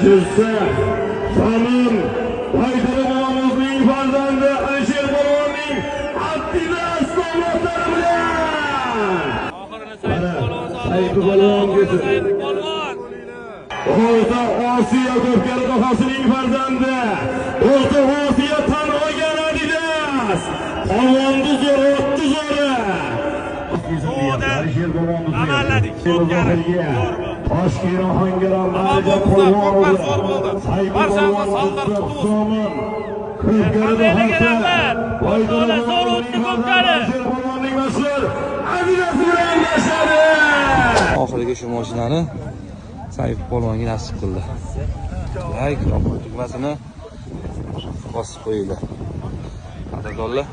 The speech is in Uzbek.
Jizzax Somin Baytalabonimizning farzandi Alisher Polvonning Abdilla aslovlari bilan Sayfi Polvon O'rta Osiyo Ko'pkari To'qasining farzandi O'rta Osiyo tan olgan Adidas Polvonni zo'r o'tdi zo'ri Alisher Polvonni amalladik Toshkent Ohangaron Marjon Polvonov barchamiz salqar Somin Ko'pkari Polvonning mashhur Adidas bilan boshladi. Oxirgi shu mashinani Sayf Polvonga nasib qildi. Tugmasini bosib qo'ydi. Qadrdonlar